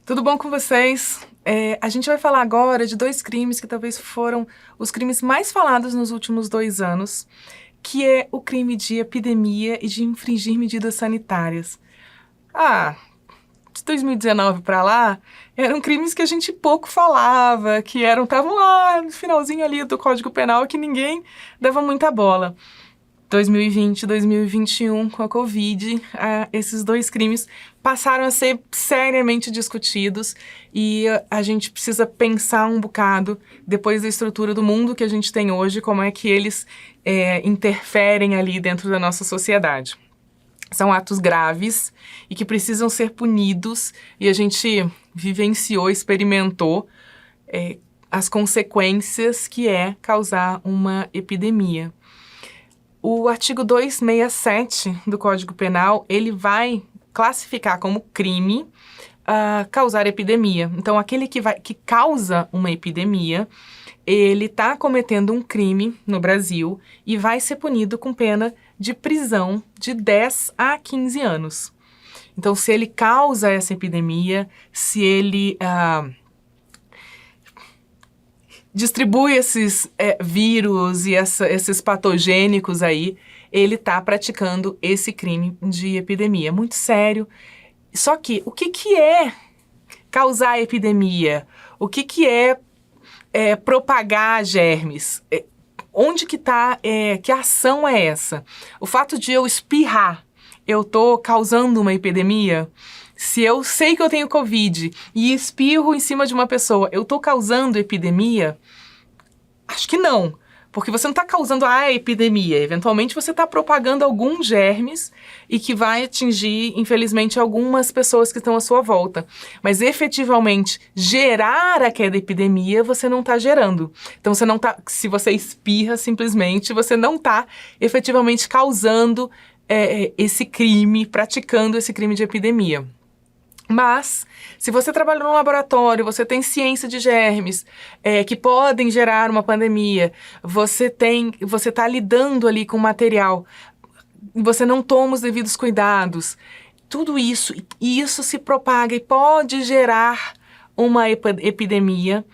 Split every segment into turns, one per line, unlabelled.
Tudo bom com vocês? A gente vai falar agora de dois crimes que talvez foram os crimes mais falados nos últimos 2 anos, que é o crime de epidemia e de infringir medidas sanitárias. De 2019 para lá, eram crimes que a gente pouco falava, que estavam lá no finalzinho ali do Código Penal, que ninguém dava muita bola. 2020, 2021, com a Covid, esses dois crimes passaram a ser seriamente discutidos e a gente precisa pensar um bocado, depois da estrutura do mundo que a gente tem hoje, como é que eles interferem ali dentro da nossa sociedade. São atos graves e que precisam ser punidos, e a gente vivenciou, experimentou as consequências que é causar uma epidemia. O artigo 267 do Código Penal, ele vai classificar como crime causar epidemia. Então, aquele que causa uma epidemia, ele está cometendo um crime no Brasil e vai ser punido com pena de prisão de 10 a 15 anos. Então, se ele causa essa epidemia, se ele distribui esses vírus e esses patogênicos aí, ele está praticando esse crime de epidemia. Muito sério. Só que, o que é causar epidemia? O que é propagar germes? Onde que está, que ação é essa? O fato de eu espirrar, eu estou causando uma epidemia? Se eu sei que eu tenho Covid e espirro em cima de uma pessoa, eu estou causando epidemia? Acho que não, porque você não está causando a epidemia. Eventualmente você está propagando alguns germes e que vai atingir, infelizmente, algumas pessoas que estão à sua volta. Mas efetivamente gerar aquela epidemia, você não está gerando. Então você não tá, se você espirra simplesmente, você não está efetivamente causando esse crime, praticando esse crime de epidemia. Mas, se você trabalha num laboratório, você tem ciência de germes que podem gerar uma pandemia, você está lidando ali com material, você não toma os devidos cuidados, tudo isso, e isso se propaga e pode gerar uma epidemia,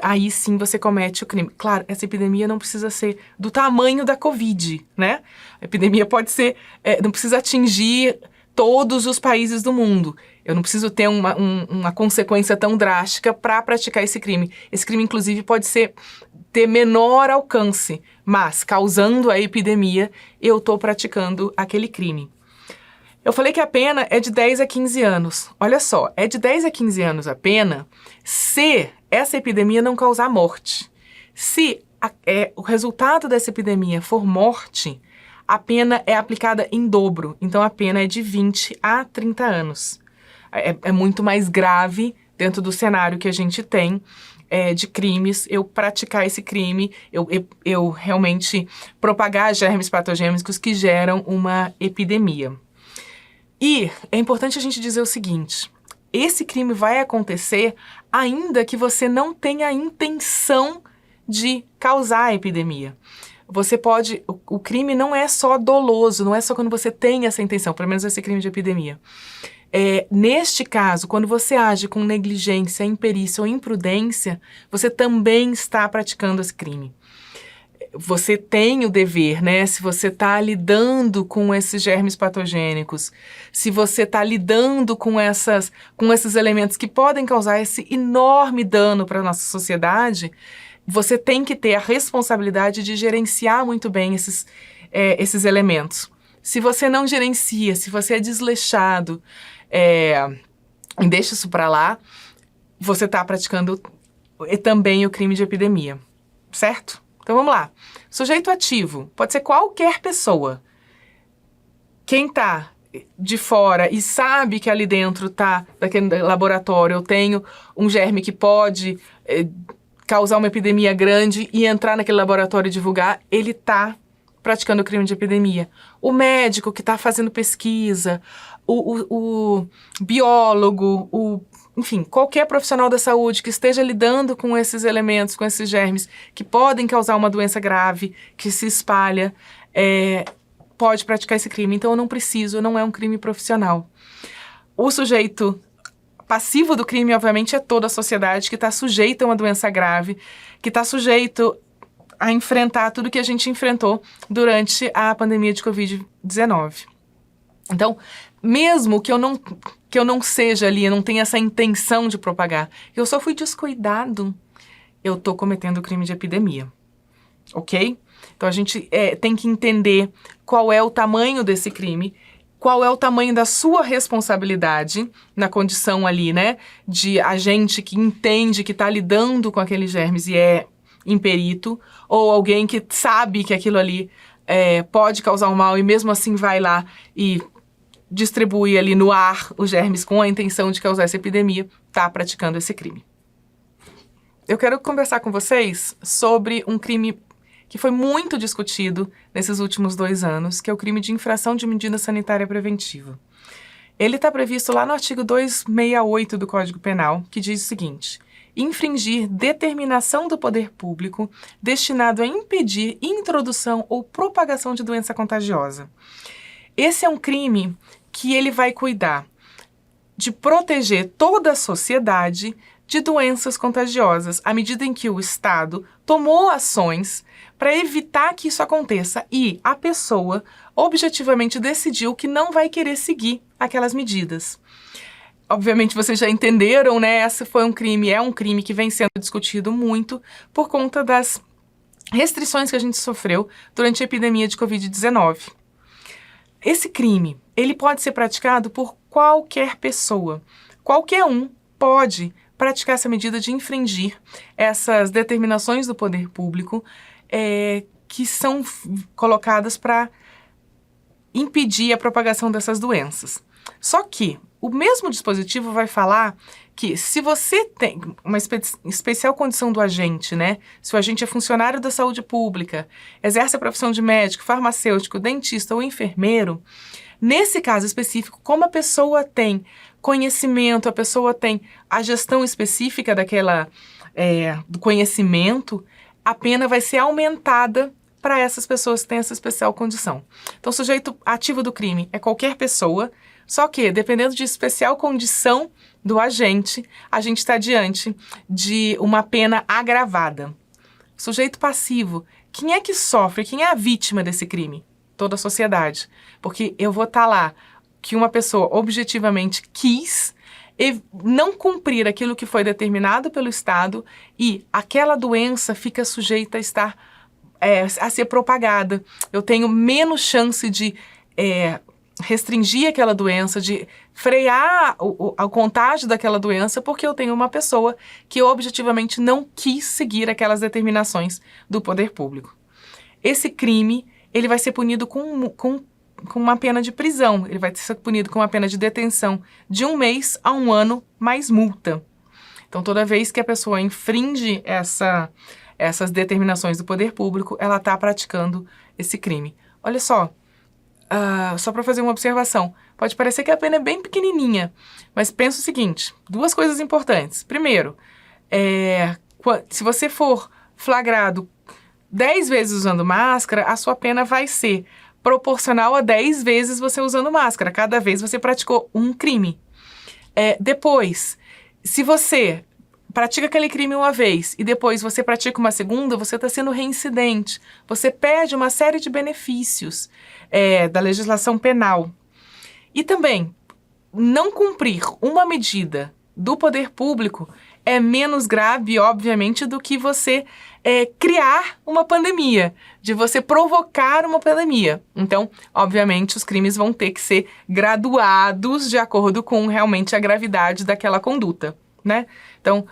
aí sim você comete o crime. Claro, essa epidemia não precisa ser do tamanho da Covid, né? A epidemia pode ser, não precisa atingir todos os países do mundo. Eu não preciso ter uma consequência tão drástica para praticar esse crime. Esse crime, inclusive, pode ter menor alcance, mas, causando a epidemia, eu estou praticando aquele crime. Eu falei que a pena é de 10 a 15 anos. Olha só, é de 10 a 15 anos a pena se essa epidemia não causar morte. Se o resultado dessa epidemia for morte, a pena é aplicada em dobro, então a pena é de 20 a 30 anos. É muito mais grave dentro do cenário que a gente tem de crimes, eu praticar esse crime, eu realmente propagar germes patogênicos que geram uma epidemia. E é importante a gente dizer o seguinte, esse crime vai acontecer ainda que você não tenha a intenção de causar a epidemia. Você pode, o crime não é só doloso, não é só quando você tem essa intenção, pelo menos esse crime de epidemia. Neste caso, quando você age com negligência, imperícia ou imprudência, você também está praticando esse crime. Você tem o dever, né? Se você está lidando com esses germes patogênicos, se você está lidando com esses elementos que podem causar esse enorme dano para a nossa sociedade, você tem que ter a responsabilidade de gerenciar muito bem esses elementos. Se você não gerencia, se você é desleixado e deixa isso para lá, você está praticando também o crime de epidemia, certo? Então vamos lá. Sujeito ativo pode ser qualquer pessoa. Quem está de fora e sabe que ali dentro daquele laboratório eu tenho um germe que pode causar uma epidemia grande e entrar naquele laboratório e divulgar, ele está praticando o crime de epidemia. O médico que está fazendo pesquisa, o biólogo, enfim, qualquer profissional da saúde que esteja lidando com esses elementos, com esses germes que podem causar uma doença grave, que se espalha, pode praticar esse crime. Então eu não é um crime profissional. O sujeito passivo do crime, obviamente, é toda a sociedade que está sujeita a uma doença grave, que está sujeito a enfrentar tudo que a gente enfrentou durante a pandemia de Covid-19. Então, mesmo que eu não seja ali, eu não tenha essa intenção de propagar, eu só fui descuidado, eu tô cometendo crime de epidemia, ok? Então, a gente tem que entender qual é o tamanho desse crime, qual é o tamanho da sua responsabilidade na condição ali, né, de agente que entende que está lidando com aqueles germes e é imperito, ou alguém que sabe que aquilo ali pode causar um mal e mesmo assim vai lá e distribui ali no ar os germes com a intenção de causar essa epidemia, está praticando esse crime. Eu quero conversar com vocês sobre um crime que foi muito discutido nesses últimos 2 anos, que é o crime de infração de medida sanitária preventiva. Ele está previsto lá no artigo 268 do Código Penal, que diz o seguinte: infringir determinação do poder público destinado a impedir introdução ou propagação de doença contagiosa. Esse é um crime que ele vai cuidar de proteger toda a sociedade de doenças contagiosas, à medida em que o Estado tomou ações para evitar que isso aconteça e a pessoa objetivamente decidiu que não vai querer seguir aquelas medidas. Obviamente vocês já entenderam, né? Esse foi um crime, é um crime que vem sendo discutido muito por conta das restrições que a gente sofreu durante a epidemia de Covid-19. Esse crime, ele pode ser praticado por qualquer pessoa. Qualquer um pode praticar essa medida de infringir essas determinações do poder público que são colocadas para impedir a propagação dessas doenças. Só que o mesmo dispositivo vai falar que se você tem uma especial condição do agente, né? Se o agente é funcionário da saúde pública, exerce a profissão de médico, farmacêutico, dentista ou enfermeiro, nesse caso específico, como a pessoa tem conhecimento, a pessoa tem a gestão específica do conhecimento, a pena vai ser aumentada para essas pessoas que têm essa especial condição. Então, o sujeito ativo do crime é qualquer pessoa, só que, dependendo de especial condição do agente, a gente está diante de uma pena agravada. Sujeito passivo, quem é que sofre, quem é a vítima desse crime? Toda a sociedade. Porque eu vou estar lá que uma pessoa objetivamente quis não cumprir aquilo que foi determinado pelo Estado e aquela doença fica sujeita a ser propagada. Eu tenho menos chance de restringir aquela doença, de frear o contágio daquela doença, porque eu tenho uma pessoa que objetivamente não quis seguir aquelas determinações do poder público. Esse crime, ele vai ser punido com uma pena de prisão, ele vai ser punido com uma pena de detenção de 1 mês a 1 ano, mais multa. Então, toda vez que a pessoa infringe essas determinações do poder público, ela está praticando esse crime. Olha só para fazer uma observação, pode parecer que a pena é bem pequenininha, mas pensa o seguinte, 2 coisas importantes. Primeiro, se você for flagrado 10 vezes usando máscara, a sua pena vai ser proporcional a 10 vezes você usando máscara. Cada vez você praticou um crime. Depois, se você pratica aquele crime uma vez e depois você pratica uma segunda, você está sendo reincidente. Você perde uma série de benefícios da legislação penal. E também, não cumprir uma medida do poder público é menos grave, obviamente, do que você criar uma pandemia, de você provocar uma pandemia. Então, obviamente, os crimes vão ter que ser graduados de acordo com realmente a gravidade daquela conduta, né? Então,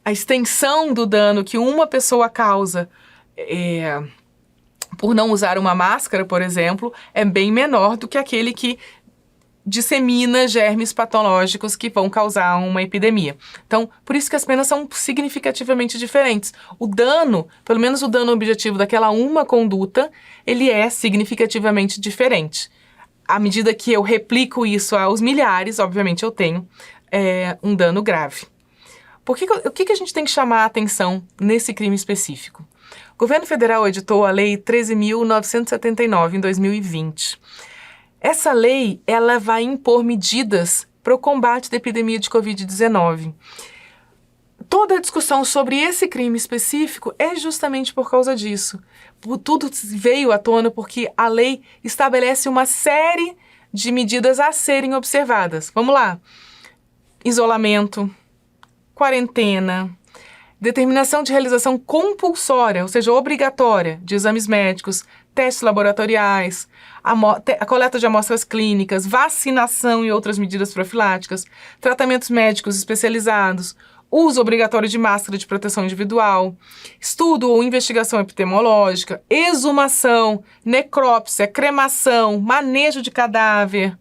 a extensão do dano que uma pessoa causa por não usar uma máscara, por exemplo, é bem menor do que aquele que dissemina germes patológicos que vão causar uma epidemia. Então, por isso que as penas são significativamente diferentes. O dano, pelo menos o dano objetivo daquela uma conduta, ele é significativamente diferente. À medida que eu replico isso aos milhares, obviamente eu tenho um dano grave. O que a gente tem que chamar a atenção nesse crime específico? O governo federal editou a Lei 13.979, em 2020. Essa lei, ela vai impor medidas para o combate da epidemia de Covid-19. Toda a discussão sobre esse crime específico é justamente por causa disso. Tudo veio à tona porque a lei estabelece uma série de medidas a serem observadas. Vamos lá. Isolamento, quarentena, determinação de realização compulsória, ou seja, obrigatória, de exames médicos, testes laboratoriais, a coleta de amostras clínicas, vacinação e outras medidas profiláticas, tratamentos médicos especializados, uso obrigatório de máscara de proteção individual, estudo ou investigação epidemiológica, exumação, necrópsia, cremação, manejo de cadáver,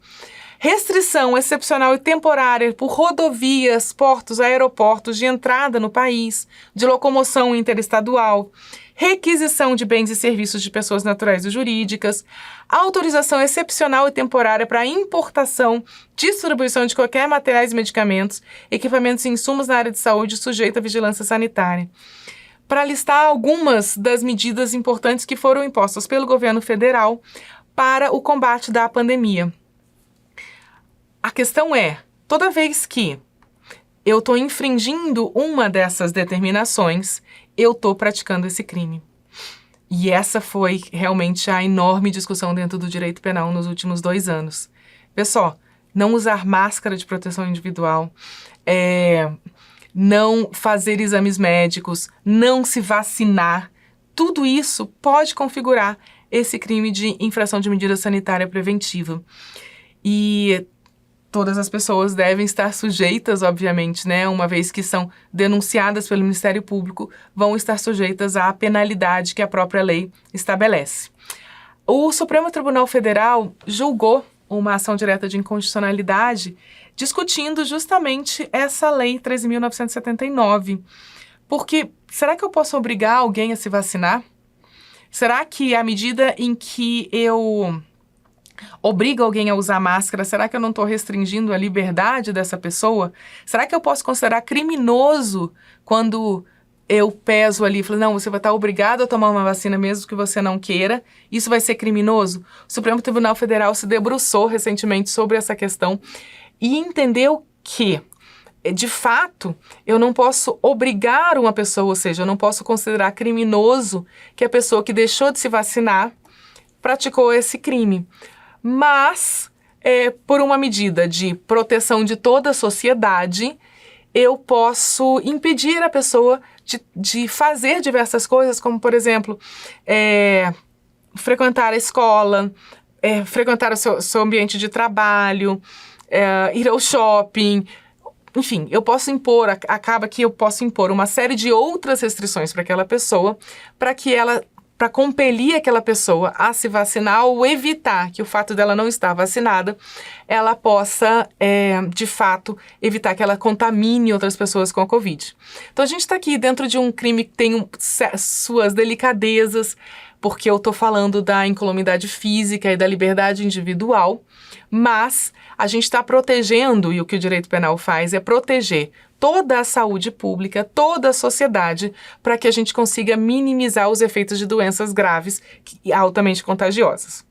restrição excepcional e temporária por rodovias, portos, aeroportos de entrada no país, de locomoção interestadual, requisição de bens e serviços de pessoas naturais e jurídicas, autorização excepcional e temporária para importação, distribuição de qualquer materiais e medicamentos, equipamentos e insumos na área de saúde sujeita à vigilância sanitária. Para listar algumas das medidas importantes que foram impostas pelo governo federal para o combate da pandemia. A questão é, toda vez que eu estou infringindo uma dessas determinações, eu estou praticando esse crime. E essa foi realmente a enorme discussão dentro do direito penal nos últimos 2 anos. Pessoal, não usar máscara de proteção individual, não fazer exames médicos, não se vacinar, tudo isso pode configurar esse crime de infração de medida sanitária preventiva. E todas as pessoas devem estar sujeitas, obviamente, né, uma vez que são denunciadas pelo Ministério Público, vão estar sujeitas à penalidade que a própria lei estabelece. O Supremo Tribunal Federal julgou uma ação direta de inconstitucionalidade discutindo justamente essa lei 13.979. Porque será que eu posso obrigar alguém a se vacinar? Será que à medida em que eu obriga alguém a usar máscara, será que eu não estou restringindo a liberdade dessa pessoa? Será que eu posso considerar criminoso quando eu peso ali e falo, não, você vai estar obrigado a tomar uma vacina mesmo que você não queira? Isso vai ser criminoso? O Supremo Tribunal Federal se debruçou recentemente sobre essa questão e entendeu que, de fato, eu não posso obrigar uma pessoa, ou seja, eu não posso considerar criminoso que a pessoa que deixou de se vacinar praticou esse crime. Mas, por uma medida de proteção de toda a sociedade, eu posso impedir a pessoa de fazer diversas coisas, como, por exemplo, frequentar a escola, frequentar o seu ambiente de trabalho, ir ao shopping. Enfim, eu posso impor, acaba que eu posso impor uma série de outras restrições para aquela pessoa, para compelir aquela pessoa a se vacinar ou evitar que o fato dela não estar vacinada, ela possa, de fato, evitar que ela contamine outras pessoas com a Covid. Então, a gente está aqui dentro de um crime que tem suas delicadezas, porque eu estou falando da incolumidade física e da liberdade individual, mas a gente está protegendo, e o que o direito penal faz é proteger toda a saúde pública, toda a sociedade, para que a gente consiga minimizar os efeitos de doenças graves e altamente contagiosas.